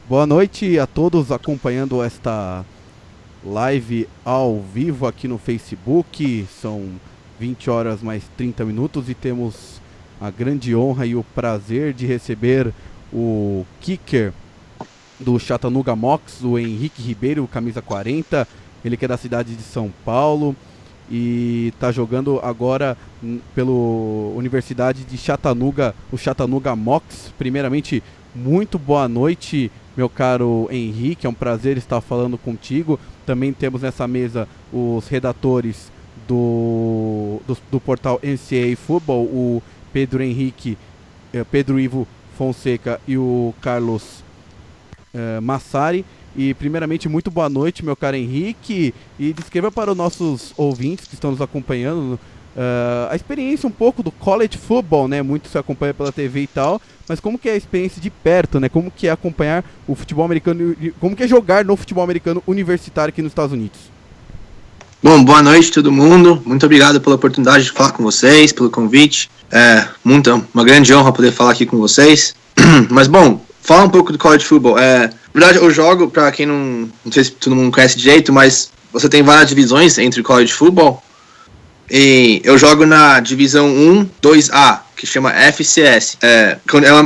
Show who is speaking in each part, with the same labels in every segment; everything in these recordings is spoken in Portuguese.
Speaker 1: Boa noite a todos acompanhando esta live ao vivo aqui no Facebook. São 20 horas mais 30 minutos e temos a grande honra e o prazer de receber o kicker do Chattanooga Mocs, o Henrique Ribeiro, camisa 40. Ele que é da cidade de São Paulo e está jogando agora pela Universidade de Chattanooga, o Chattanooga Mocs. Primeiramente, muito boa noite, meu caro Henrique, é um prazer estar falando contigo. Também temos nessa mesa os redatores do portal NCAA Football, o Pedro Henrique, Pedro Ivo Fonseca e o Carlos Massari. E primeiramente, muito boa noite, meu caro Henrique, e descreva para os nossos ouvintes que estão nos acompanhando a experiência um pouco do college football, né? Muito se acompanha pela TV e tal, mas como que é a experiência de perto, né? Como que é acompanhar o futebol americano, como que é jogar no futebol americano universitário aqui nos Estados Unidos?
Speaker 2: Bom, boa noite todo mundo, muito obrigado pela oportunidade de falar com vocês, pelo convite, uma grande honra poder falar aqui com vocês, mas bom, fala um pouco do college football. Na verdade, eu jogo, para quem não sei se todo mundo conhece direito, mas você tem várias divisões entre college football. E eu jogo na divisão 1, 2A, que chama FCS. É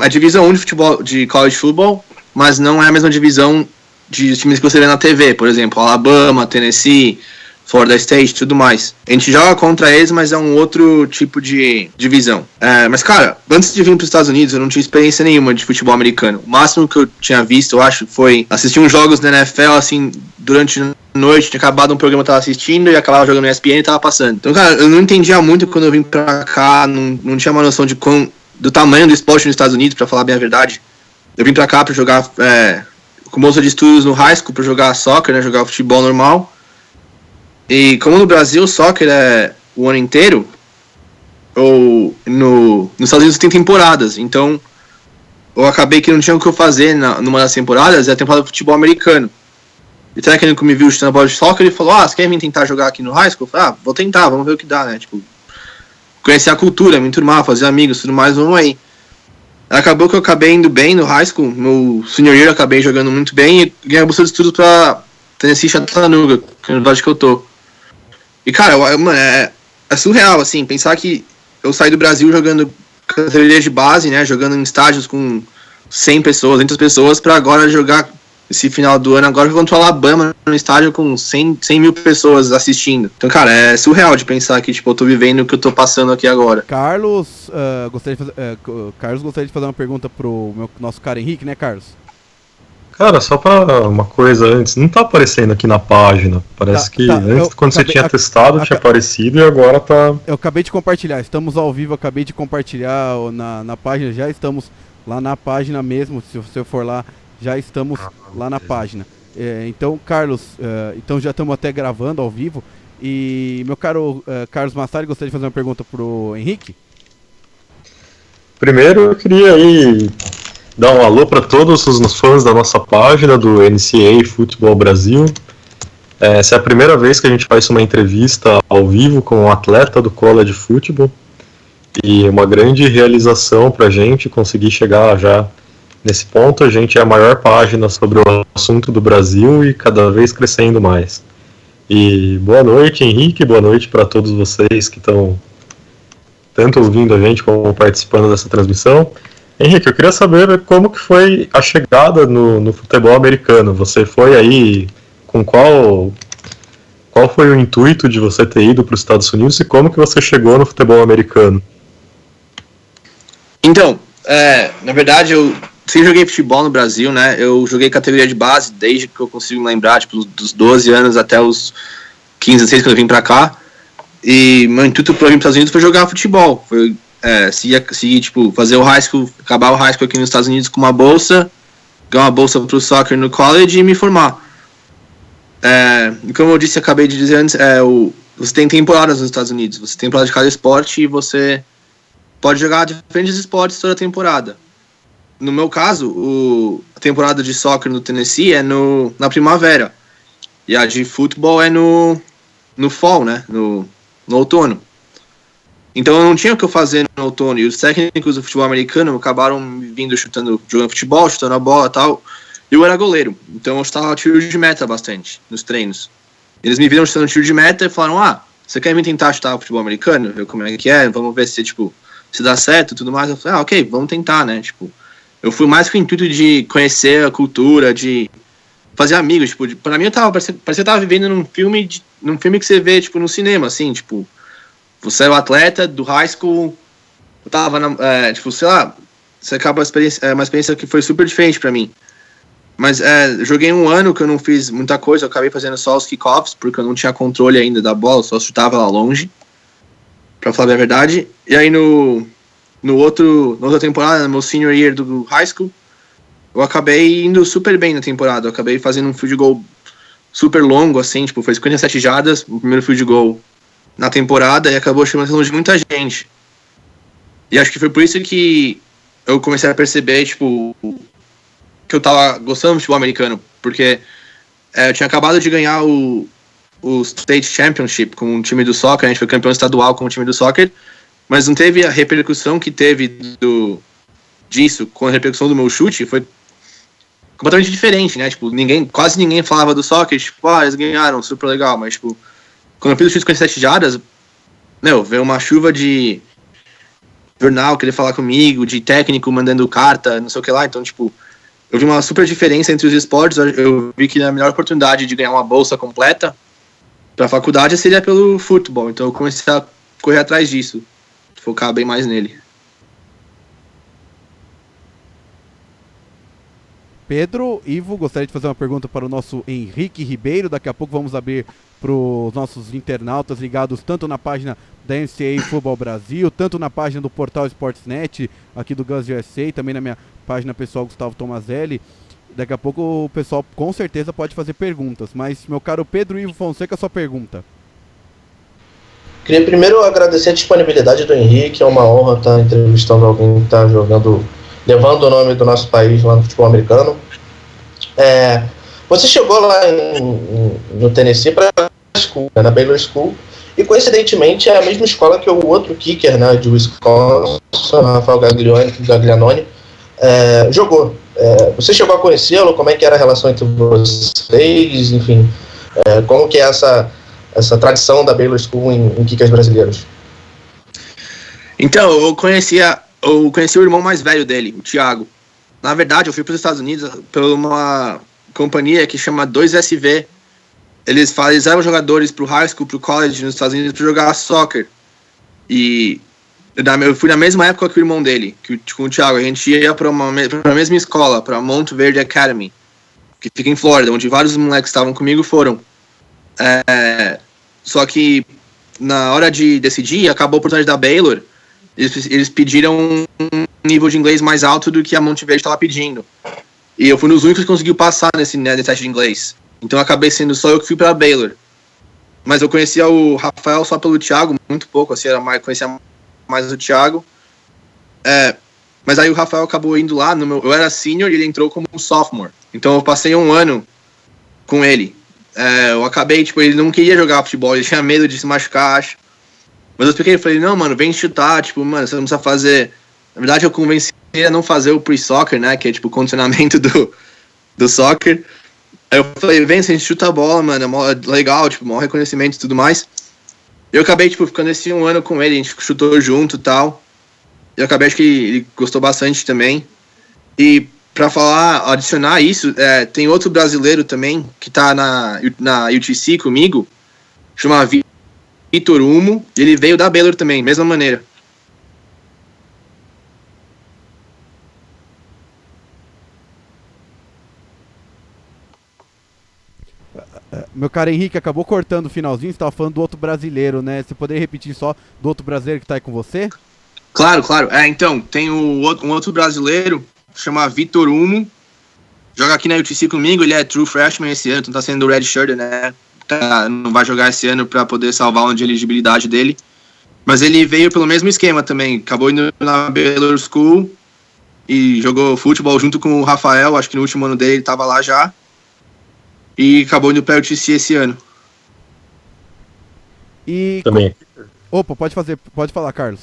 Speaker 2: a divisão 1 de futebol, de college football, mas não é a mesma divisão de times que você vê na TV. Por exemplo, Alabama, Tennessee, Florida State, tudo mais. A gente joga contra eles, mas é um outro tipo de divisão. Mas, cara, antes de vir para os Estados Unidos, eu não tinha experiência nenhuma de futebol americano. O máximo que eu tinha visto, eu acho, foi assistir uns jogos da NFL, assim, durante a noite, tinha acabado um programa que eu tava assistindo e acabava jogando no ESPN e tava passando. Então, cara, eu não entendia muito quando eu vim pra cá, não tinha uma noção do tamanho do esporte nos Estados Unidos, pra falar bem a verdade. Eu vim pra cá pra jogar, com bolsa de estudos no high school, pra jogar soccer, né, jogar futebol normal. E como no Brasil o soccer é o ano inteiro, nos Estados Unidos tem temporadas, então eu acabei que não tinha o que eu fazer numa das temporadas, é a temporada de futebol americano. E o técnico me viu chutando a bola de soccer, ele falou, você quer vir tentar jogar aqui no high school? Eu falei, vou tentar, vamos ver o que dá, né, tipo, conhecer a cultura, me enturmar, fazer amigos, tudo mais, vamos aí. Acabou que eu acabei indo bem no high school, no senior year eu acabei jogando muito bem e ganhei a bolsa de estudos pra Tennessee Chattanooga, que é a universidade que eu tô. E, cara, é surreal, assim, pensar que eu saí do Brasil jogando categoria de base, né, jogando em estádios com 100 pessoas, 200 pessoas, pra agora jogar esse final do ano, agora contra o Alabama, no estádio com 100 mil pessoas assistindo. Então, cara, é surreal de pensar que, tipo, eu tô vivendo o que eu tô passando aqui agora.
Speaker 1: Carlos, gostaria de fazer uma pergunta pro nosso cara Henrique, né, Carlos?
Speaker 3: Cara, só pra uma coisa antes, não tá aparecendo aqui na página. Parece que antes, quando você tinha testado, tinha aparecido e agora tá...
Speaker 1: Eu acabei de compartilhar, estamos ao vivo, acabei de compartilhar na página, já estamos lá na página mesmo, se você for lá, já estamos lá na página. Então, Carlos, então já estamos até gravando ao vivo. E meu caro Carlos Massari, gostaria de fazer uma pergunta pro Henrique?
Speaker 3: Primeiro, eu queria aí dar um alô para todos os fãs da nossa página do NCAA Football Brasil. Essa é a primeira vez que a gente faz uma entrevista ao vivo com um atleta do college football e uma grande realização para a gente conseguir chegar já nesse ponto. A gente é a maior página sobre o assunto do Brasil e cada vez crescendo mais. E boa noite, Henrique, boa noite para todos vocês que estão tanto ouvindo a gente como participando dessa transmissão. Henrique, eu queria saber como que foi a chegada no futebol americano. Você foi aí com qual foi o intuito de você ter ido para os Estados Unidos e como que você chegou no futebol americano?
Speaker 2: Então, na verdade, eu sempre joguei futebol no Brasil, né? Eu joguei categoria de base desde que eu consigo lembrar, tipo, dos 12 anos até os 15, 16, quando eu vim pra cá. E meu intuito para vir para os Estados Unidos foi jogar futebol. Foi tipo, fazer o high school, acabar o high school aqui nos Estados Unidos com uma bolsa, ganhar uma bolsa pro soccer no college e me formar. E como eu disse, acabei de dizer antes, você tem temporadas nos Estados Unidos, você tem temporada de cada esporte e você pode jogar diferentes esportes toda a temporada. No meu caso, a temporada de soccer no Tennessee é na primavera, e a de futebol é no fall, né, no outono. Então eu não tinha o que eu fazer no outono, e os técnicos do futebol americano acabaram vindo jogando futebol, chutando a bola e tal, eu era goleiro, então eu estava tiro de meta bastante nos treinos. Eles me viram chutando tiro de meta e falaram, você quer vir tentar chutar futebol americano? Ver como é que é, vamos ver se, tipo, se dá certo e tudo mais. Eu falei, ok, vamos tentar, né, tipo, eu fui mais com o intuito de conhecer a cultura, de fazer amigos, tipo, pra mim parecia que eu tava vivendo num filme que você vê, tipo, no cinema, assim, tipo, você é o atleta do high school, eu tava, tipo, sei lá, você acaba uma experiência que foi super diferente pra mim. Mas joguei um ano que eu não fiz muita coisa, eu acabei fazendo só os kickoffs, porque eu não tinha controle ainda da bola, só chutava lá longe, pra falar a verdade. E aí na outra temporada, no meu senior year do high school, eu acabei indo super bem na temporada, eu acabei fazendo um field goal super longo, assim, tipo, foi 57 jardas, o primeiro field goal na temporada, e acabou chamando a atenção de muita gente. E acho que foi por isso que eu comecei a perceber, tipo, que eu tava gostando do futebol americano, porque eu tinha acabado de ganhar o State Championship com o time do soccer, a gente foi campeão estadual com o time do soccer, mas não teve a repercussão que teve disso com a repercussão do meu chute, foi completamente diferente, né, tipo, quase ninguém falava do soccer, tipo, eles ganharam, super legal, mas, tipo, quando eu fiz o chute com 7 jardas, veio uma chuva de jornal querer falar comigo, de técnico mandando carta, não sei o que lá, então, tipo, eu vi uma super diferença entre os esportes. Eu vi que a melhor oportunidade de ganhar uma bolsa completa para a faculdade seria pelo futebol. Então eu comecei a correr atrás disso, focar bem mais nele.
Speaker 1: Pedro, Ivo, gostaria de fazer uma pergunta para o nosso Henrique Ribeiro. Daqui a pouco vamos abrir para os nossos internautas ligados tanto na página da NCAA Football Brasil, tanto na página do portal Sportsnet, aqui do Guns USA, também na minha página pessoal Gustavo Tomazelli. Daqui a pouco o pessoal com certeza pode fazer perguntas, mas meu caro Pedro Ivo Fonseca, sua pergunta.
Speaker 4: Queria primeiro agradecer a disponibilidade do Henrique, é uma honra estar entrevistando alguém que está levando o nome do nosso país lá no futebol americano. Você chegou lá no Tennessee para na Baylor School, e coincidentemente é a mesma escola que o outro kicker, né, de Wisconsin, Rafael Gaglianone, jogou. Você chegou a conhecê-lo? Como é que era a relação entre vocês? Enfim, como que é essa tradição da Baylor School em kickers brasileiros?
Speaker 2: Então, eu conheci o irmão mais velho dele, o Thiago. Na verdade, eu fui para os Estados Unidos por uma companhia que chama 2SV. Eles eram jogadores pro high school, pro college nos Estados Unidos para jogar soccer. E eu fui na mesma época que o irmão dele, com o Thiago. A gente ia para a mesma escola, para Mount Verde Academy, que fica em Flórida, onde vários moleques que estavam comigo foram. Só que na hora de decidir, acabou a oportunidade da Baylor. Eles pediram um nível de inglês mais alto do que a Mount Verde estava pedindo. E eu fui um dos únicos que conseguiu passar nesse teste de inglês. Então eu acabei sendo só eu que fui para a Baylor. Mas eu conhecia o Rafael só pelo Thiago, muito pouco, assim, conhecia mais o Thiago. Mas aí o Rafael acabou indo lá, eu era senior e ele entrou como sophomore. Então eu passei um ano com ele. Eu acabei, tipo, ele não queria jogar futebol, ele tinha medo de se machucar, acho. Mas eu expliquei, falei, não, mano, vem chutar, tipo, mano, você não precisa fazer... Na verdade, eu convenci ele a não fazer o pre-soccer, né, que é, tipo, o condicionamento do soccer. Aí eu falei, vem, se a gente chuta a bola, mano, é legal, tipo, maior reconhecimento e tudo mais. Eu acabei, tipo, ficando esse um ano com ele, a gente chutou junto e tal. E eu acabei, acho que ele gostou bastante também. E pra adicionar isso, tem outro brasileiro também, que tá na UTC comigo, chama Vitor Humo, e ele veio da Baylor também, mesma maneira.
Speaker 1: Meu caro Henrique, acabou cortando o finalzinho, você estava falando do outro brasileiro, né? Você poderia repetir só do outro brasileiro que está aí com você?
Speaker 2: Claro. Então, tem um outro brasileiro, chama Vitor Humo, joga aqui na UTC comigo, ele é true freshman esse ano, então tá sendo red shirt, né? Não vai jogar esse ano para poder salvar o ano de elegibilidade dele. Mas ele veio pelo mesmo esquema também, acabou indo na Baylor School e jogou futebol junto com o Rafael, acho que no último ano dele ele tava lá já. E acabou indo para o UTC esse ano.
Speaker 1: E
Speaker 3: também.
Speaker 1: Opa, pode falar, Carlos.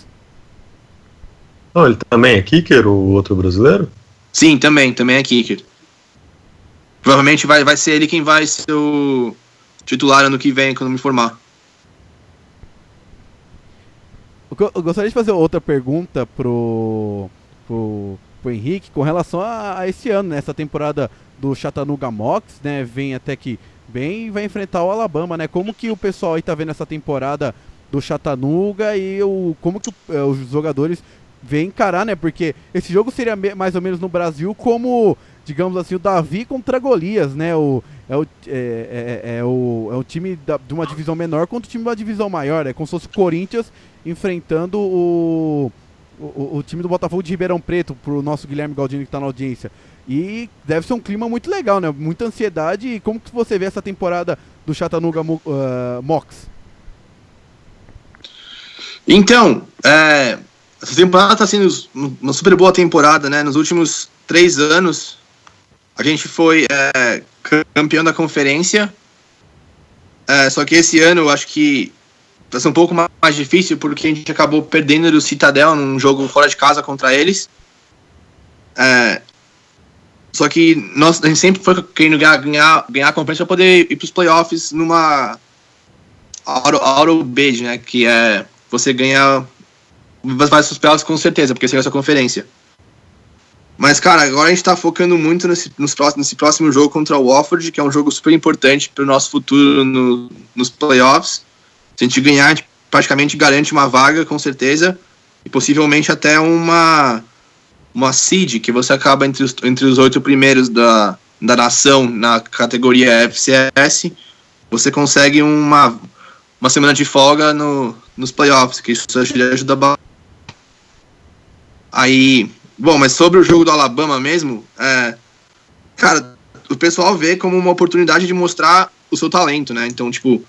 Speaker 3: Não, ele também é kicker, o outro brasileiro?
Speaker 2: Sim, também é kicker. provavelmente vai ser ele quem vai ser o titular ano que vem, quando me formar.
Speaker 1: Eu gostaria de fazer outra pergunta pro Henrique com relação a esse ano, né? Essa temporada do Chattanooga Mocs, né? Vem até que bem e vai enfrentar o Alabama, né? Como que o pessoal aí tá vendo essa temporada do Chattanooga e como que os jogadores vêm encarar, né? Porque esse jogo seria mais ou menos no Brasil como, digamos assim, o Davi contra Golias, né? É o time de uma divisão menor contra o time de uma divisão maior, é como se fosse o Corinthians enfrentando o time do Botafogo de Ribeirão Preto, pro nosso Guilherme Galdino que tá na audiência. E deve ser um clima muito legal, né? Muita ansiedade. E como que você vê essa temporada do Chattanooga Mocs?
Speaker 2: Então, essa temporada tá sendo uma super boa temporada, né? Nos últimos 3 anos, a gente foi campeão da conferência. Só que esse ano eu acho que vai ser um pouco mais difícil, porque a gente acabou perdendo do Citadel num jogo fora de casa contra eles. Só que a gente sempre foi querendo ganhar a conferência para poder ir para os playoffs numa auto bid, né? Que é você ganhar os playoffs com certeza, porque você ganha a sua conferência. Mas, cara, agora a gente tá focando muito nesse próximo jogo contra o Wofford, que é um jogo super importante para o nosso futuro nos playoffs. Se a gente ganhar, a gente praticamente garante uma vaga, com certeza, e possivelmente até uma seed, que você acaba entre os 8 primeiros da nação na categoria FCS. Você consegue uma semana de folga nos playoffs, que isso ajuda bastante. Aí, bom, mas sobre o jogo do Alabama mesmo, cara, o pessoal vê como uma oportunidade de mostrar o seu talento, né? Então, tipo,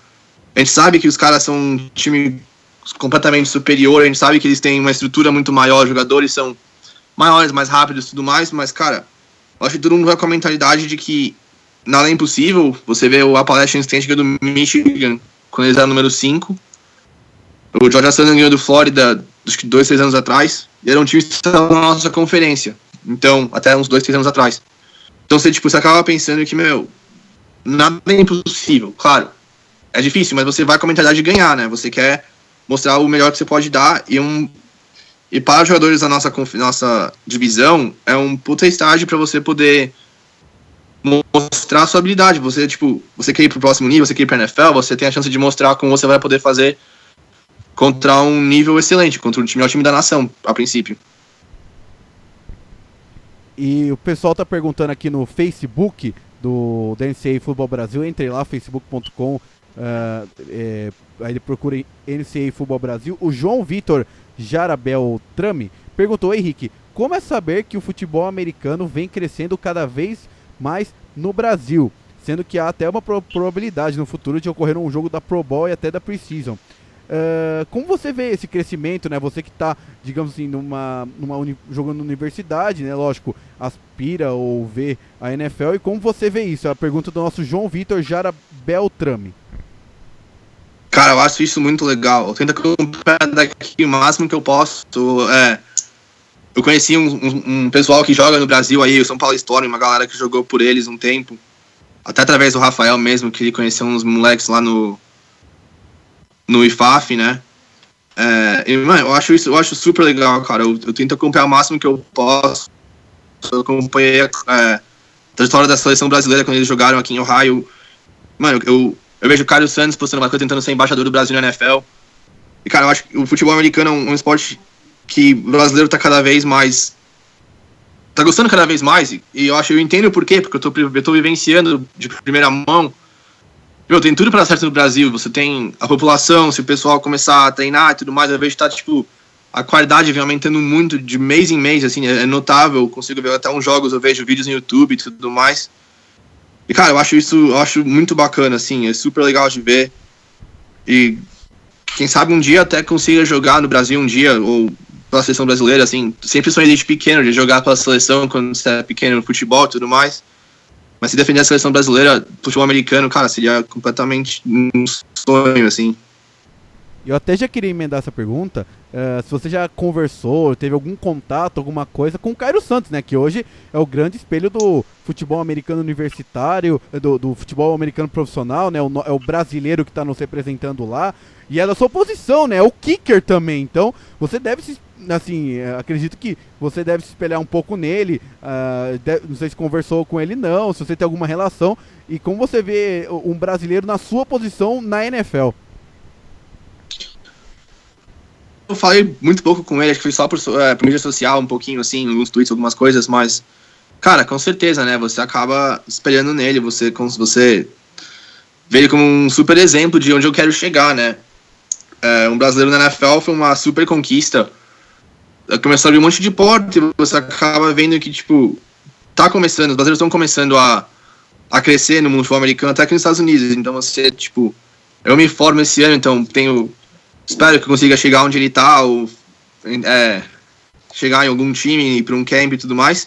Speaker 2: a gente sabe que os caras são um time completamente superior, a gente sabe que eles têm uma estrutura muito maior, os jogadores são maiores, mais rápidos e tudo mais, mas, cara, eu acho que todo mundo vai com a mentalidade de que nada é impossível. Você vê o Appalachian State ganhou do Michigan quando eles eram número 5, o Georgia Southern ganhou do Flórida, acho que 2-3 anos atrás, e era um time que estava na nossa conferência, então, até uns 2-3 anos atrás. Então, você acaba pensando que, nada é impossível, claro. É difícil, mas você vai com a mentalidade de ganhar, né? Você quer mostrar o melhor que você pode dar, e para os jogadores da nossa divisão, é um puta estágio para você poder mostrar a sua habilidade. Você quer ir pro próximo nível, você quer ir pra NFL, você tem a chance de mostrar como você vai poder fazer contra um nível excelente, contra o melhor time da nação, a princípio. E
Speaker 1: o pessoal tá perguntando aqui no Facebook do NCAA Futebol Brasil, entre lá, facebook.com, aí ele procura NCAA Futebol Brasil. O João Vitor Jarabel Trame perguntou: Henrique, como é saber que o futebol americano vem crescendo cada vez mais no Brasil, sendo que há até uma probabilidade no futuro de ocorrer um jogo da Pro Bowl e até da Pre-Season? Como você vê esse crescimento, né? Você que está, digamos assim, jogando na universidade, né? Lógico, aspira ou vê a NFL, e como você vê isso? É a pergunta do nosso João Vitor Jarabel Trame.
Speaker 2: Cara, eu acho isso muito legal. Eu tento acompanhar daqui o máximo que eu posso. Eu conheci um pessoal que joga no Brasil aí, o São Paulo Storm, uma galera que jogou por eles um tempo. Até através do Rafael mesmo, que ele conheceu uns moleques lá no IFAF, né? Eu acho super legal, cara. Eu tento acompanhar o máximo que eu posso. Eu acompanhei a trajetória da seleção brasileira quando eles jogaram aqui em Ohio. Mano, eu vejo o Carlos Santos postando uma coisa, tentando ser embaixador do Brasil na NFL. E, cara, eu acho que o futebol americano é um esporte que o brasileiro tá cada vez mais... Tá gostando cada vez mais. E eu entendo o porquê, porque eu tô vivenciando de primeira mão. Tem tudo pra dar certo no Brasil. Você tem a população, se o pessoal começar a treinar e tudo mais, eu vejo que tá, a qualidade vem aumentando muito de mês em mês, assim, é notável. Eu consigo ver até uns jogos, eu vejo vídeos no YouTube e tudo mais. E, cara, eu acho muito bacana, assim, é super legal de ver. E quem sabe um dia até consiga jogar no Brasil um dia, ou pela seleção brasileira, assim. Sempre sonhei desde pequeno de jogar pela seleção quando você é pequeno no futebol e tudo mais. Mas se defender a seleção brasileira, futebol americano, cara, seria completamente um sonho, assim.
Speaker 1: Eu até já queria emendar essa pergunta, se você já conversou, teve algum contato, alguma coisa com o Cairo Santos, né? Que hoje é o grande espelho do futebol americano universitário, do futebol americano profissional, né? É o brasileiro que está nos representando lá. E é da sua posição, né? É o kicker também. Então, você deve se... Assim, acredito que você deve se espelhar um pouco nele. Não sei se conversou com ele, não. Se você tem alguma relação. E como você vê um brasileiro na sua posição na NFL?
Speaker 2: Eu falei muito pouco com ele, acho que foi só por mídia social, um pouquinho assim, alguns tweets, algumas coisas, mas, cara, com certeza, né, você acaba espelhando nele, você vê ele como um super exemplo de onde eu quero chegar, né. Um brasileiro na NFL foi uma super conquista, começou a abrir um monte de porta e você acaba vendo que, tipo, tá começando, os brasileiros estão começando a crescer no mundo futebol americano, até aqui nos Estados Unidos, então você, tipo, eu me formo esse ano, então espero que eu consiga chegar onde ele tá, ou chegar em algum time, ir pra um camp e tudo mais.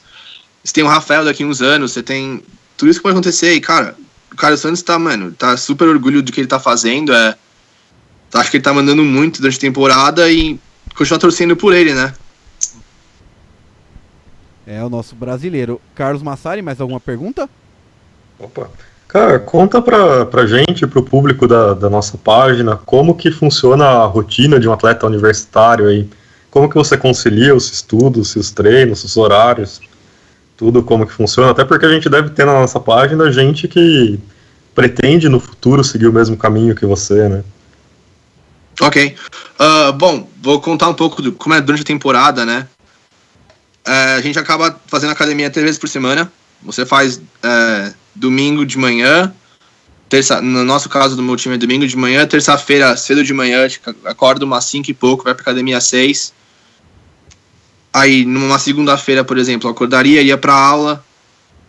Speaker 2: Você tem o Rafael daqui a uns anos, você tem tudo isso que pode acontecer. E, cara, o Cairo Santos tá super orgulho do que ele tá fazendo. Acho que ele tá mandando muito durante a temporada e continuar torcendo por ele, né?
Speaker 1: É o nosso brasileiro. Carlos Massari, mais alguma pergunta?
Speaker 3: Opa. Cara, conta pra gente, pro público da nossa página, como que funciona a rotina de um atleta universitário aí. Como que você concilia os estudos, os treinos, os horários, tudo como que funciona. Até porque a gente deve ter na nossa página gente que pretende no futuro seguir o mesmo caminho que você, né?
Speaker 2: Ok. Bom, vou contar um pouco de como é durante a temporada, né? A gente acaba fazendo academia 3 vezes por semana. Você faz domingo de manhã, no nosso caso do meu time é domingo de manhã, terça-feira cedo de manhã, acorda umas 5 e pouco, vai pra academia às 6. Aí numa segunda-feira, por exemplo, eu acordaria, ia pra aula,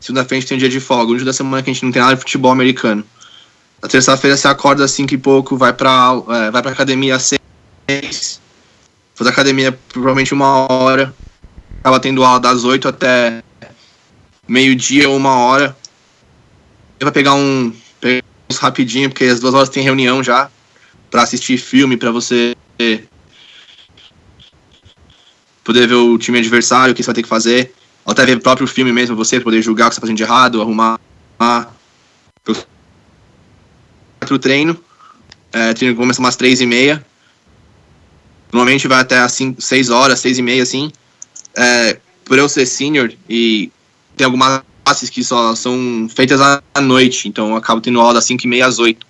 Speaker 2: segunda-feira a gente tem um dia de folga, um dia da semana que a gente não tem nada de futebol americano. Na terça-feira você acorda às 5 e pouco, vai pra academia às 6, faz academia provavelmente 1 hora, acaba tendo aula das 8 até meio-dia ou 1 hora. Vai pegar uns rapidinho, porque às 2 horas tem reunião já, pra assistir filme, pra você poder ver o time adversário, o que você vai ter que fazer, ou até ver o próprio filme mesmo, você poder julgar o que você tá fazendo de errado, arrumar o treino. O treino começa umas 3h30, normalmente vai até às 6 horas, 6h30, assim. Por eu ser senior e tem algumas classes que só são feitas à noite, então eu acabo tendo aula das 5h30 às 8.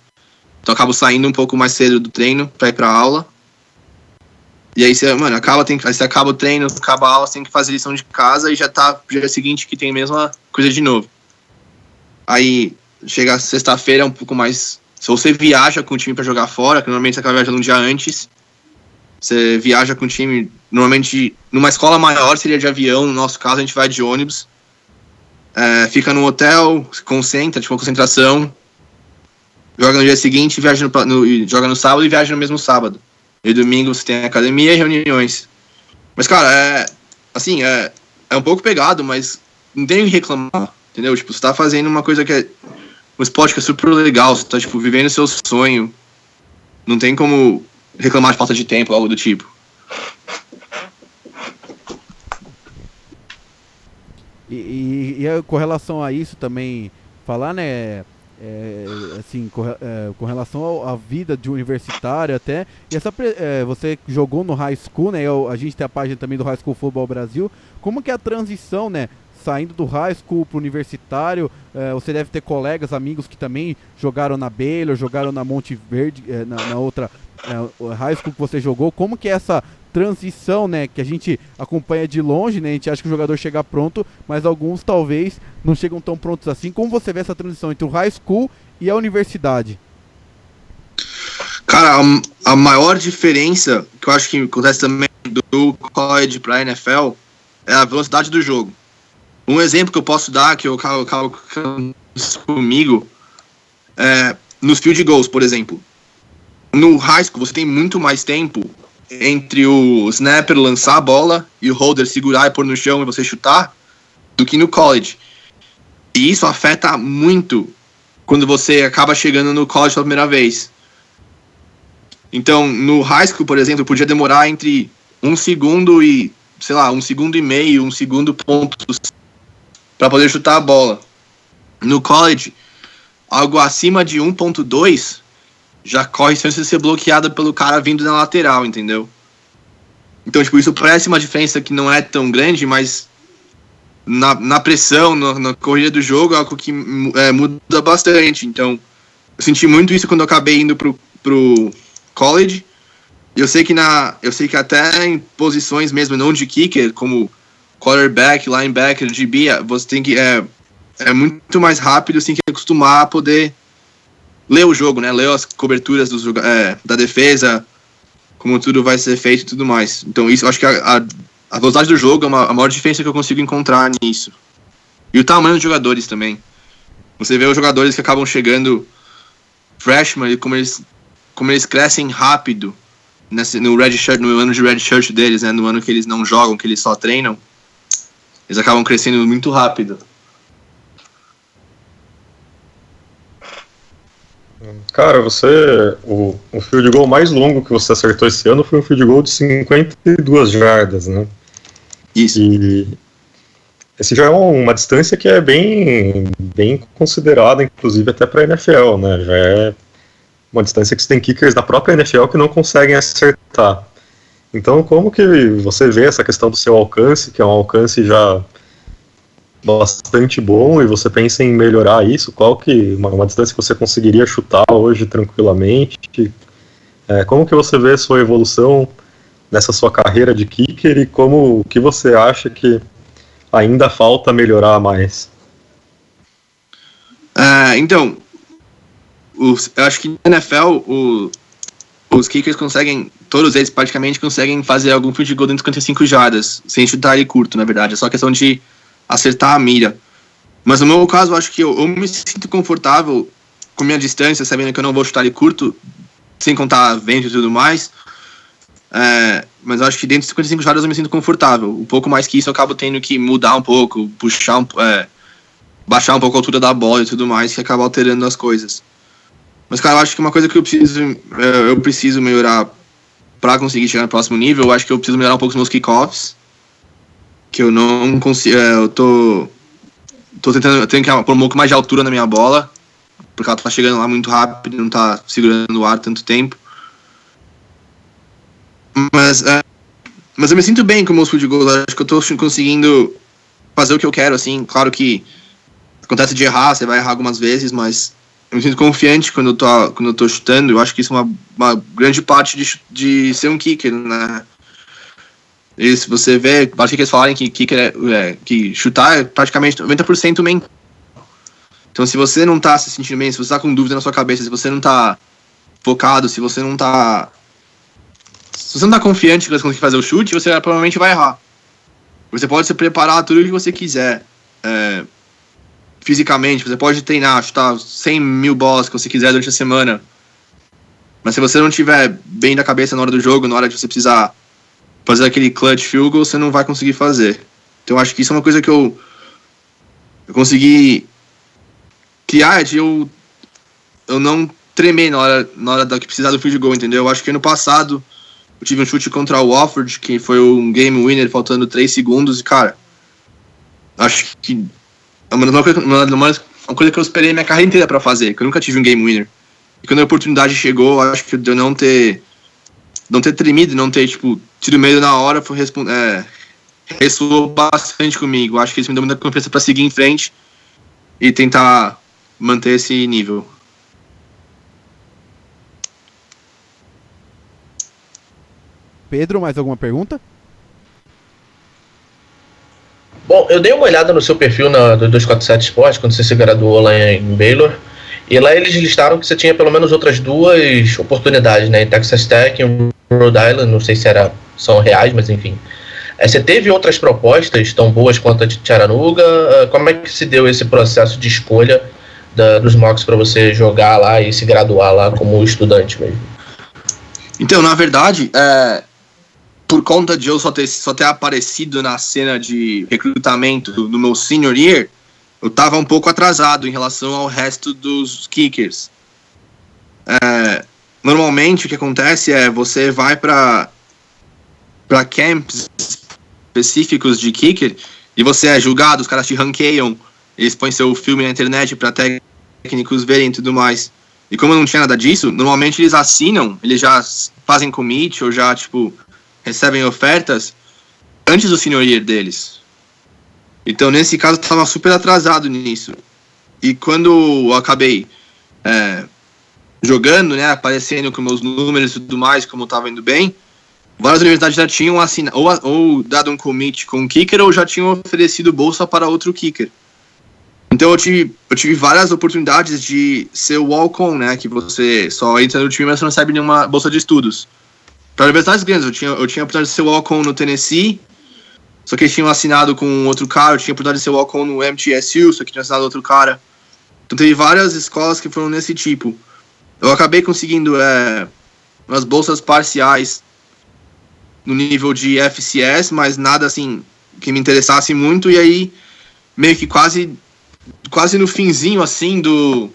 Speaker 2: Então eu acabo saindo um pouco mais cedo do treino pra ir pra aula. E aí você, você acaba o treino, acaba a aula, você tem que fazer lição de casa e já tá no dia seguinte que tem a mesma coisa de novo. Aí chega sexta-feira um pouco mais... Se você viaja com o time pra jogar fora, que normalmente você acaba viajando um dia antes, você viaja com o time, normalmente numa escola maior seria de avião, no nosso caso a gente vai de ônibus. Fica no hotel, se concentra, tipo uma concentração, joga no dia seguinte, joga no sábado e viaja no mesmo sábado. E domingo você tem academia e reuniões. Mas, cara, é um pouco pegado, mas não tem o que reclamar, entendeu? Tipo, você tá fazendo uma coisa que um esporte que é super legal, você tá, tipo, vivendo o seu sonho. Não tem como reclamar de falta de tempo, algo do tipo.
Speaker 1: E com relação a isso também, falar, né, com relação à vida de universitário até, e você jogou no high school, né, a gente tem a página também do High School Football Brasil, como que é a transição, né, saindo do high school pro universitário? Você deve ter colegas, amigos que também jogaram na Baylor, jogaram na Monte Verde, na outra high school que você jogou. Como que é essa transição, né, que a gente acompanha de longe, né, a gente acha que o jogador chega pronto, mas alguns talvez não chegam tão prontos assim. Como você vê essa transição entre o high school e a universidade?
Speaker 2: Cara, a maior diferença que eu acho que acontece também do college pra NFL é a velocidade do jogo. Um exemplo que eu posso dar, que eu acabo comigo, nos field goals, por exemplo. No high school, você tem muito mais tempo entre o snapper lançar a bola e o holder segurar e pôr no chão e você chutar, do que no college. E isso afeta muito quando você acaba chegando no college pela primeira vez. Então, no high school, por exemplo, podia demorar entre 1 segundo e, sei lá, 1 segundo e meio, 1 segundo ponto para poder chutar a bola. No college, algo acima de 1.2 já corre chance de ser bloqueado pelo cara vindo na lateral, entendeu? Então, tipo, isso parece uma diferença que não é tão grande, mas na pressão, na corrida do jogo, é algo que muda bastante. Então, eu senti muito isso quando eu acabei indo pro college. Eu sei que até em posições mesmo não de kicker, como quarterback, linebacker, DB, você tem que é muito mais rápido, você tem que acostumar a poder ler o jogo, né? Ler as coberturas da defesa, como tudo vai ser feito e tudo mais. Então isso, eu acho que a velocidade do jogo é a maior diferença que eu consigo encontrar nisso. E o tamanho dos jogadores também. Você vê os jogadores que acabam chegando freshman e como eles crescem rápido no red shirt, no ano de red shirt deles, né? No ano que eles não jogam, que eles só treinam. Eles acabam crescendo muito rápido.
Speaker 3: Cara, o field goal mais longo que você acertou esse ano foi um field goal de 52 jardas, né?
Speaker 2: Isso.
Speaker 3: E esse já é uma distância que é bem considerada, inclusive até para a NFL, né? Já é uma distância que você tem kickers da própria NFL que não conseguem acertar. Então, como que você vê essa questão do seu alcance, que é um alcance já bastante bom, e você pensa em melhorar isso? Qual que uma distância que você conseguiria chutar hoje tranquilamente? Como que você vê a sua evolução nessa sua carreira de kicker e como que você acha que ainda falta melhorar mais?
Speaker 2: Então, eu acho que na NFL os kickers conseguem, todos eles praticamente conseguem fazer algum field goal dentro de 55 jardas, sem chutar ele curto, na verdade. É só questão de acertar a mira. Mas no meu caso, eu acho que eu me sinto confortável com minha distância, sabendo que eu não vou chutar ele curto, sem contar vento e tudo mais. Mas eu acho que dentro de 55 jardas eu me sinto confortável. Um pouco mais que isso eu acabo tendo que mudar um pouco, baixar um pouco a altura da bola e tudo mais, que acaba alterando as coisas. Mas, cara, eu acho que uma coisa que eu preciso melhorar para conseguir chegar no próximo nível, eu acho que eu preciso melhorar um pouco os meus kickoffs, que eu não consigo, eu tô tentando, eu tenho que pôr um pouco mais de altura na minha bola, porque ela tá chegando lá muito rápido, não tá segurando o ar tanto tempo. Mas eu me sinto bem com meus field goals, acho que eu tô conseguindo fazer o que eu quero, assim. Claro que acontece de errar, você vai errar algumas vezes, mas eu me sinto confiante quando eu tô chutando. Eu acho que isso é uma grande parte de ser um kicker, né? E se você vê, acho que eles falarem que kicker que chutar é praticamente 90% mental. Então, se você não tá se sentindo bem, se você tá com dúvida na sua cabeça, se você não tá focado, se você não tá confiante que você conseguir fazer o chute, você provavelmente vai errar. Você pode se preparar tudo o que você quiser, fisicamente, você pode treinar, chutar 100 mil bolas que você quiser durante a semana, mas se você não estiver bem da cabeça na hora do jogo, na hora que você precisar fazer aquele clutch field goal, você não vai conseguir fazer. Então acho que isso é uma coisa que eu consegui criar, de eu não tremer na hora da que precisar do field goal, entendeu? Eu acho que ano passado eu tive um chute contra o Wofford, que foi um game winner faltando 3 segundos, e cara, acho que é uma coisa que eu esperei minha carreira inteira pra fazer, que eu nunca tive um game winner. E quando a oportunidade chegou, acho que de eu não ter tremido, não ter, tido medo na hora, ressoou bastante comigo. Acho que isso me deu muita confiança pra seguir em frente e tentar manter esse nível.
Speaker 1: Pedro, mais alguma pergunta?
Speaker 4: Bom, eu dei uma olhada no seu perfil do 247 Sports, quando você se graduou lá em Baylor, e lá eles listaram que você tinha pelo menos outras 2 oportunidades, né, em Texas Tech e em Rhode Island, não sei se são reais, mas enfim. Você teve outras propostas tão boas quanto a de Chattanooga? Como é que se deu esse processo de escolha dos mocks para você jogar lá e se graduar lá como estudante mesmo?
Speaker 2: Então, na verdade, por conta de eu só ter aparecido na cena de recrutamento no meu senior year, eu tava um pouco atrasado em relação ao resto dos kickers. normalmente o que acontece é você vai para camps específicos de kicker e você é julgado, os caras te ranqueiam, eles põem seu filme na internet para técnicos verem e tudo mais. E como não tinha nada disso, normalmente eles assinam, eles já fazem commit ou já, tipo, recebem ofertas antes do senior year deles. Então, nesse caso, eu estava super atrasado nisso. E quando eu acabei jogando, né, aparecendo com meus números e tudo mais, como eu estava indo bem, várias universidades já tinham assinado, ou dado um commit com um kicker, ou já tinham oferecido bolsa para outro kicker. Então eu tive várias oportunidades de ser walk-on, né, que você só entra no time, mas você não recebe nenhuma bolsa de estudos. Para universidades grandes, eu tinha a oportunidade de ser walk-on no Tennessee, só que eles tinham assinado com outro cara, eu tinha a oportunidade de ser walk-on no MTSU, só que tinha assinado outro cara. Então teve várias escolas que foram nesse tipo. Eu acabei conseguindo umas bolsas parciais no nível de FCS, mas nada assim que me interessasse muito, e aí meio que quase no finzinho assim do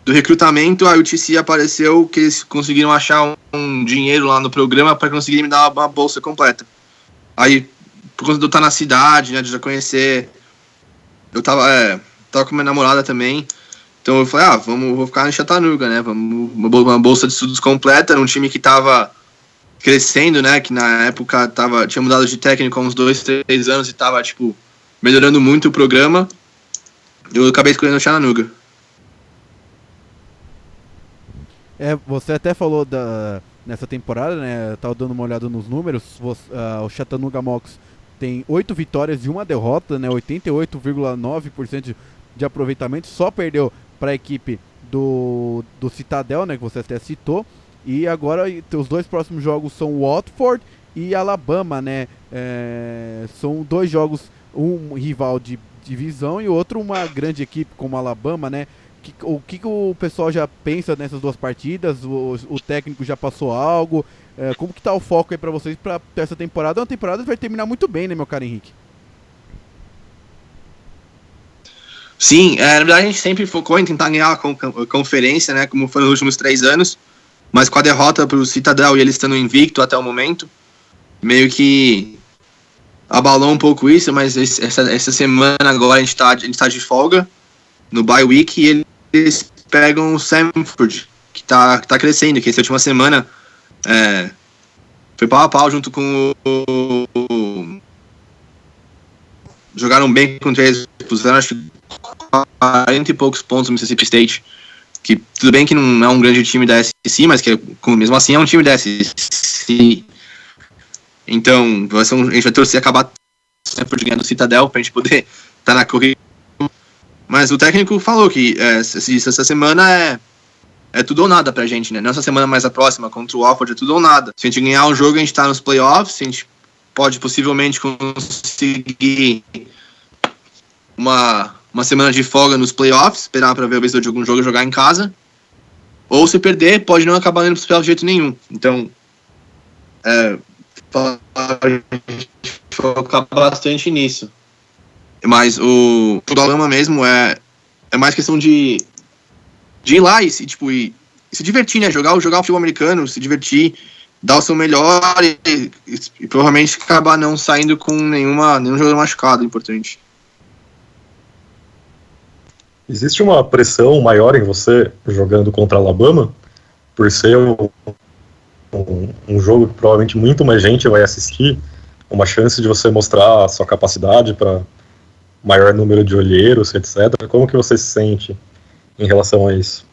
Speaker 2: recrutamento, a UTC apareceu que eles conseguiram achar um dinheiro lá no programa para conseguir me dar uma bolsa completa. Aí, por conta de eu estar na cidade, né, de já conhecer, eu tava com minha namorada também, então eu falei, vou ficar em Chattanooga, né, uma bolsa de estudos completa, num time que tava crescendo, né, que na época tinha mudado de técnico há uns 2, 3 anos e tava, tipo, melhorando muito o programa. Eu acabei escolhendo o Chattanooga.
Speaker 1: Você até falou nessa temporada, né? Eu tava dando uma olhada nos números. O Chattanooga Mocs tem 8 vitórias e 1 derrota, né? 88,9% de aproveitamento. Só perdeu para a equipe do Citadel, né? Que você até citou. E agora os 2 próximos jogos são Watford e Alabama, né? São 2 jogos, um rival de divisão e outro uma grande equipe como Alabama, né? O que o pessoal já pensa nessas 2 partidas? O técnico já passou algo? Como que tá o foco aí pra vocês pra essa temporada? É uma temporada que vai terminar muito bem, né, meu caro Henrique?
Speaker 2: Sim, na verdade a gente sempre focou em tentar ganhar a conferência, né, como foi nos últimos 3 anos, mas com a derrota pro Citadel e ele estando invicto até o momento, meio que abalou um pouco isso, mas essa semana agora a gente tá de folga no bye week e eles pegam o Samford, que tá crescendo, que essa última semana foi pau a pau junto com jogaram bem contra eles, puseram acho que 40 e poucos pontos no Mississippi State, que tudo bem que não é um grande time da SEC, mas que mesmo assim é um time da SEC. Então, a gente vai torcer acabar sempre ganhando o Citadel pra gente poder estar na corrida. Mas o técnico falou que essa semana é tudo ou nada pra gente, né? Não essa semana, mas a próxima, contra o Wofford, é tudo ou nada. Se a gente ganhar um jogo, a gente tá nos playoffs, a gente pode possivelmente conseguir uma semana de folga nos playoffs, esperar pra ver o vencedor de algum jogo jogar em casa. Ou se perder, pode não acabar indo pros playoffs de jeito nenhum. Então, focar bastante nisso. Mas o Alabama mesmo é mais questão de ir lá e se divertir, né? Jogar o futebol americano, se divertir, dar o seu melhor e provavelmente acabar não saindo com nenhum jogador machucado importante.
Speaker 3: Existe uma pressão maior em você jogando contra Alabama, por ser um jogo que provavelmente muito mais gente vai assistir, uma chance de você mostrar a sua capacidade para maior número de olheiros, etc. Como que você se sente em relação a isso?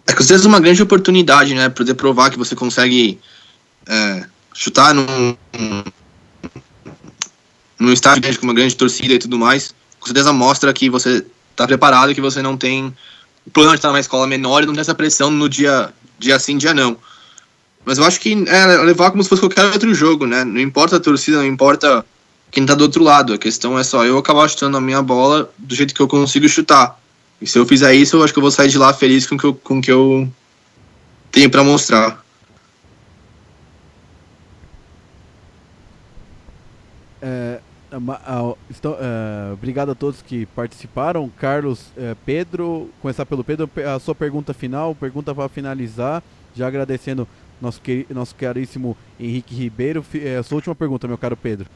Speaker 2: É com certeza uma grande oportunidade, né? Poder provar que você consegue chutar num estádio grande com uma grande torcida e tudo mais. Com certeza mostra que você está preparado e que você não tem o problema de estar numa escola menor e não tem essa pressão no dia sim, dia não. Mas eu acho que levar como se fosse qualquer outro jogo, né? Não importa a torcida, não importa quem tá do outro lado. A questão é só eu acabar chutando a minha bola do jeito que eu consigo chutar. E se eu fizer isso, eu acho que eu vou sair de lá feliz com o que eu tenho para mostrar.
Speaker 1: Obrigado a todos que participaram. Carlos, Pedro, começar pelo Pedro, a sua pergunta final, pergunta para finalizar. Já agradecendo nosso caríssimo Henrique Ribeiro. Sua última pergunta, meu caro Pedro.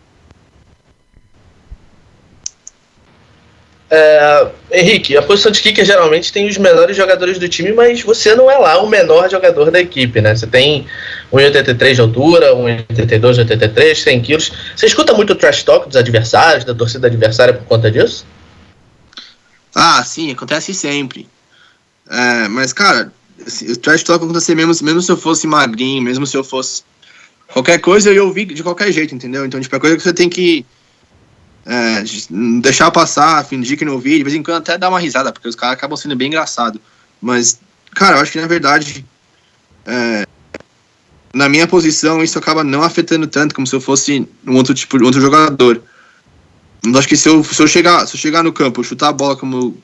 Speaker 4: Henrique, a posição de kicker geralmente tem os melhores jogadores do time, mas você não é lá o menor jogador da equipe, né? Você tem 1,83 de altura, 1,82, 1,83, 100 quilos. Você escuta muito o trash talk dos adversários, da torcida adversária por conta disso?
Speaker 2: Ah, sim, acontece sempre. Mas, cara, o trash talk acontece mesmo se eu fosse magrinho, mesmo se eu fosse qualquer coisa, eu ia ouvir de qualquer jeito, entendeu? Então, tipo, é coisa que você tem que deixar passar, fingir que não ouvi, de vez em quando até dar uma risada, porque os caras acabam sendo bem engraçados. Mas, cara, eu acho que na verdade, na minha posição, isso acaba não afetando tanto como se eu fosse outro jogador. Eu acho que se eu chegar no campo, chutar a bola como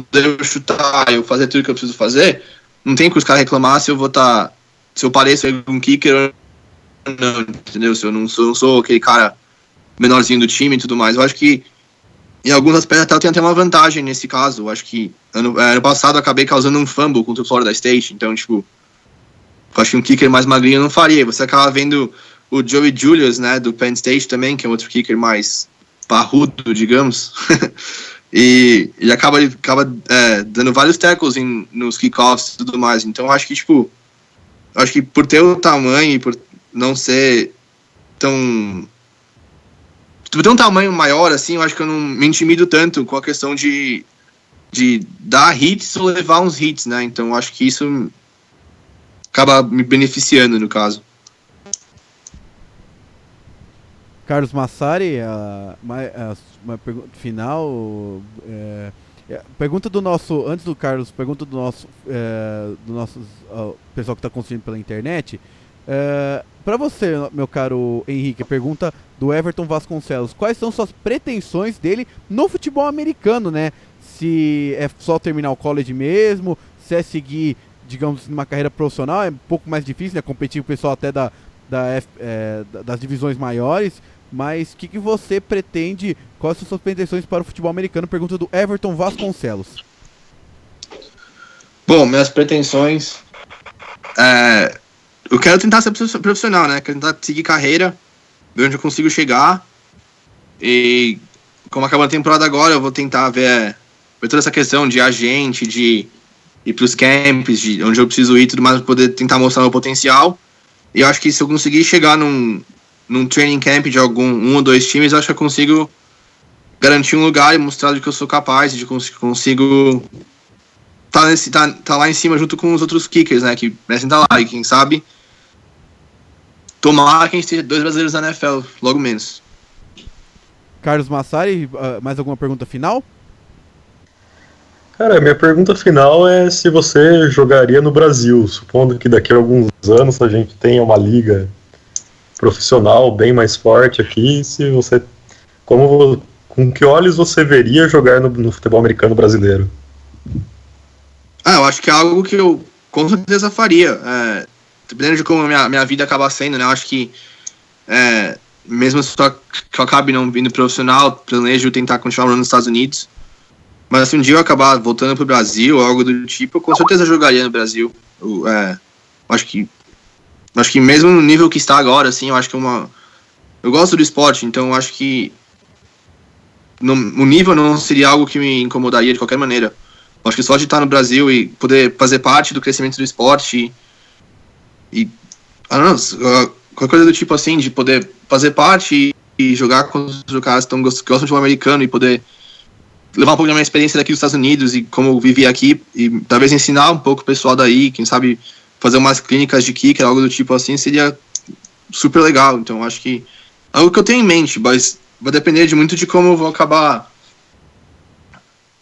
Speaker 2: devo chutar, eu fazer tudo que eu preciso fazer, não tem que os caras reclamar se eu pareço um kicker ou não, entendeu? Se eu não sou aquele cara menorzinho do time e tudo mais. Eu acho que em alguns aspectos até eu tenho até uma vantagem nesse caso. Eu acho que ano passado eu acabei causando um fumble contra o Florida State, então, tipo, eu acho que um kicker mais magrinho eu não faria. Você acaba vendo o Joey Julius, né, do Penn State também, que é outro kicker mais parrudo, digamos, e ele acaba dando vários tackles nos kickoffs e tudo mais. Então, eu acho que por ter o tamanho e por não ser tão... Se tem um tamanho maior, assim, eu acho que eu não me intimido tanto com a questão de dar hits ou levar uns hits, né? Então eu acho que isso acaba me beneficiando, no caso.
Speaker 1: Carlos Massari, uma pergunta final. Pergunta do nosso... Antes do Carlos, pergunta do nosso pessoal que está consumindo pela internet. Para você, meu caro Henrique, pergunta do Everton Vasconcelos: quais são suas pretensões dele no futebol americano, né? Se é só terminar o college mesmo, se é seguir, digamos, numa carreira profissional, é um pouco mais difícil, né? Competir com o pessoal até das divisões maiores, mas o que você pretende, quais são suas pretensões para o futebol americano? Pergunta do Everton Vasconcelos.
Speaker 2: Bom, minhas pretensões... eu quero tentar ser profissional, né? Quero tentar seguir carreira, ver onde eu consigo chegar. E como acabou a temporada agora, eu vou tentar ver toda essa questão de agente, de ir pros camps, de onde eu preciso ir e tudo mais, para poder tentar mostrar meu potencial. E eu acho que se eu conseguir chegar num training camp de um ou dois times, eu acho que eu consigo garantir um lugar e mostrar de que eu sou capaz, de que consigo tá lá em cima junto com os outros kickers, né, que merecem estar lá. E quem sabe tomara que a gente tenha 2 brasileiros na NFL, logo menos.
Speaker 1: Carlos Massari, mais alguma pergunta final?
Speaker 3: Cara, minha pergunta final é se você jogaria no Brasil, supondo que daqui a alguns anos a gente tenha uma liga profissional bem mais forte aqui, com que olhos você veria jogar no futebol americano brasileiro?
Speaker 2: Eu acho que é algo que eu com certeza faria. Dependendo de como a minha vida acaba sendo, né? Eu acho que mesmo se eu acabe não vindo profissional, planejo tentar continuar morando nos Estados Unidos. Mas se um dia eu acabar voltando pro Brasil ou algo do tipo, eu com certeza jogaria no Brasil. Acho que mesmo no nível que está agora, assim, eu acho que eu gosto do esporte, então eu acho que o nível não seria algo que me incomodaria de qualquer maneira. Eu acho que só de estar no Brasil e poder fazer parte do crescimento do esporte e qualquer coisa do tipo assim, de poder fazer parte e jogar com os caras que gostam de futebol americano e poder levar um pouco da minha experiência daqui dos Estados Unidos e como eu vivi aqui e talvez ensinar um pouco o pessoal daí, quem sabe fazer umas clínicas de kicker, algo do tipo assim, seria super legal. Então acho que é algo que eu tenho em mente, mas vai depender muito de como eu vou acabar,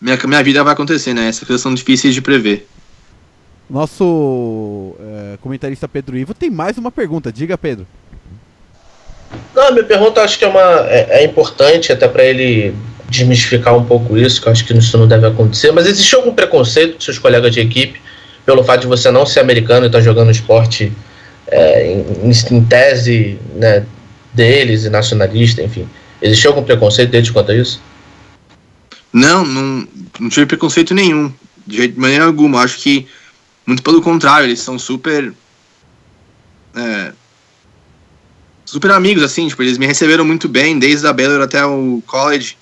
Speaker 2: minha vida vai acontecer, né? Essas coisas são difíceis de prever.
Speaker 1: Nosso comentarista Pedro Ivo tem mais uma pergunta. Diga, Pedro.
Speaker 4: Não, minha pergunta acho que é importante até para ele desmistificar um pouco isso, que eu acho que isso não deve acontecer, mas existe algum preconceito dos seus colegas de equipe pelo fato de você não ser americano e estar jogando esporte em tese, né, deles e nacionalista, enfim. Existe algum preconceito deles quanto a isso?
Speaker 2: Não tive preconceito nenhum, de maneira alguma. Acho que Muito pelo contrário, eles são super amigos, assim, tipo, eles me receberam muito bem, desde a Baylor até o college.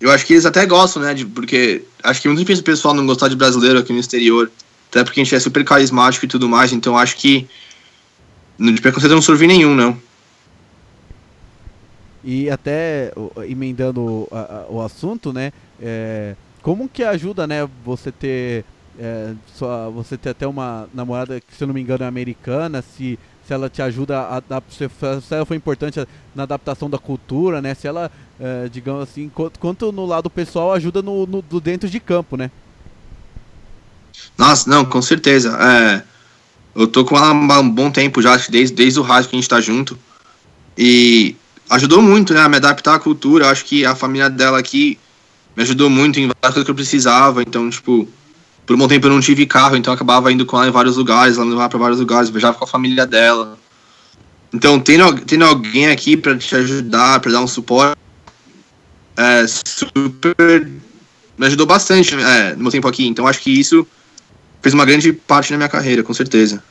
Speaker 2: Eu acho que eles até gostam, né, porque acho que é muito difícil o pessoal não gostar de brasileiro aqui no exterior, até porque a gente é super carismático e tudo mais, então acho que de preconceito eu não sofri nenhum, não.
Speaker 1: E até emendando o assunto, né, como que ajuda, né, você ter até uma namorada que, se eu não me engano, é americana, se ela te ajuda se ela foi importante na adaptação da cultura, né? Se ela, digamos assim, quanto no lado pessoal ajuda do dentro de campo, né?
Speaker 2: Nossa, não, com certeza. Eu tô com ela há um bom tempo já, desde o rádio que a gente tá junto. E ajudou muito, né, a me adaptar à cultura. Eu acho que a família dela aqui me ajudou muito em várias coisas que eu precisava. Então, tipo, por um bom tempo eu não tive carro, então eu acabava indo com ela em vários lugares, ela me levava pra vários lugares, viajava com a família dela. Então, tendo alguém aqui pra te ajudar, pra dar um suporte, super me ajudou bastante no meu tempo aqui. Então, acho que isso fez uma grande parte na minha carreira, com certeza.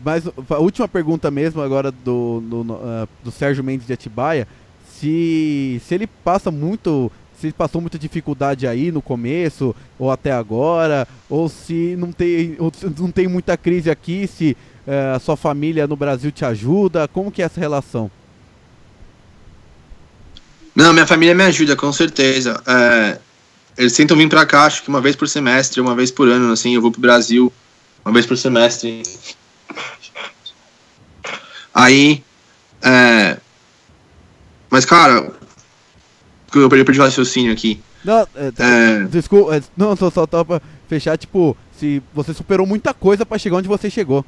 Speaker 1: Mas a última pergunta mesmo agora do Sérgio Mendes de Atibaia, se ele passou muita dificuldade aí no começo, ou até agora, ou se não tem muita crise aqui, se a sua família no Brasil te ajuda, como que é essa relação?
Speaker 2: Não, minha família me ajuda, com certeza. Eles tentam vir pra cá, acho que uma vez por semestre, uma vez por ano, assim, eu vou pro Brasil uma vez por semestre. Aí, mas, cara, eu perdi o raciocínio aqui.
Speaker 1: Não, desculpa, não, só pra fechar, tipo, se você superou muita coisa pra chegar onde você chegou.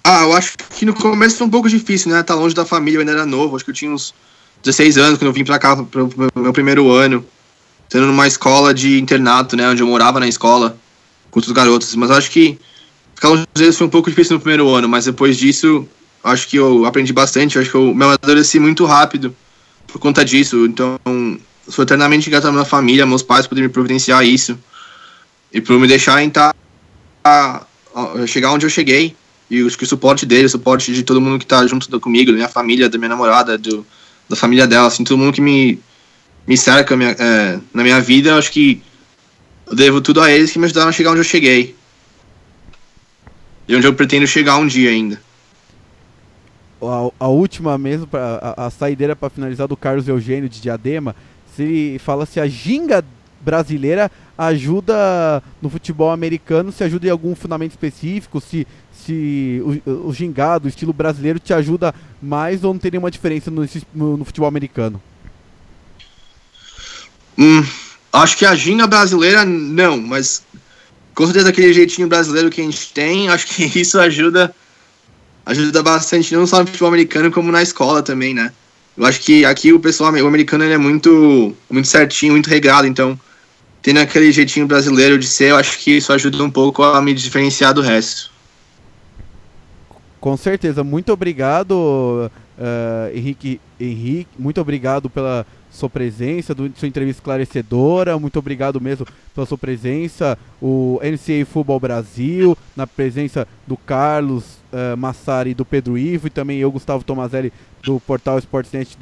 Speaker 2: Eu acho que no começo foi um pouco difícil, né? Tá longe da família, eu ainda era novo, acho que eu tinha uns 16 anos quando eu vim pra cá pro meu primeiro ano, tendo numa escola de internato, né? Onde eu morava na escola com outros garotos. Mas eu acho que ficar longe deles foi um pouco difícil no primeiro ano, mas depois disso, acho que eu aprendi bastante, acho que eu me amadureci muito rápido por conta disso. Então, sou eternamente grato à minha família, meus pais, por me providenciar isso e por me deixarem chegar onde eu cheguei. E acho que o suporte dele, o suporte de todo mundo que tá junto comigo, da minha família, da minha namorada, da família dela, assim, todo mundo que me cerca na minha vida, acho que eu devo tudo a eles que me ajudaram a chegar onde eu cheguei. E onde eu pretendo chegar um dia ainda.
Speaker 1: A última mesmo, a saideira para finalizar, do Carlos Eugênio de Diadema, se fala se a ginga brasileira ajuda no futebol americano, se ajuda em algum fundamento específico, se o gingado, o estilo brasileiro, te ajuda mais ou não tem nenhuma diferença no futebol americano?
Speaker 2: Acho que a ginga brasileira não, mas com certeza aquele jeitinho brasileiro que a gente tem, acho que isso ajuda bastante, não só no futebol americano, como na escola também, né? Eu acho que aqui o americano ele é muito, muito certinho, muito regrado, então tendo aquele jeitinho brasileiro de ser, eu acho que isso ajuda um pouco a me diferenciar do resto.
Speaker 1: Com certeza, muito obrigado, Henrique, muito obrigado pela sua presença, sua entrevista esclarecedora, muito obrigado mesmo pela sua presença, o NCAA Football Brasil, na presença do Carlos Massari e do Pedro Ivo, e também eu, Gustavo Tomazelli, do portal Sportsnet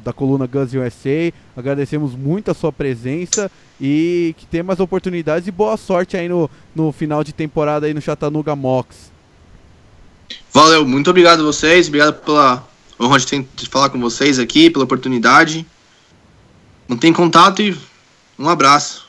Speaker 1: da coluna Guns USA. Agradecemos muito a sua presença e que tenha mais oportunidades e boa sorte aí no final de temporada aí no Chattanooga Mocs.
Speaker 2: Valeu, muito obrigado a vocês, obrigado pela honra de falar com vocês aqui, pela oportunidade. Mantém contato e um abraço.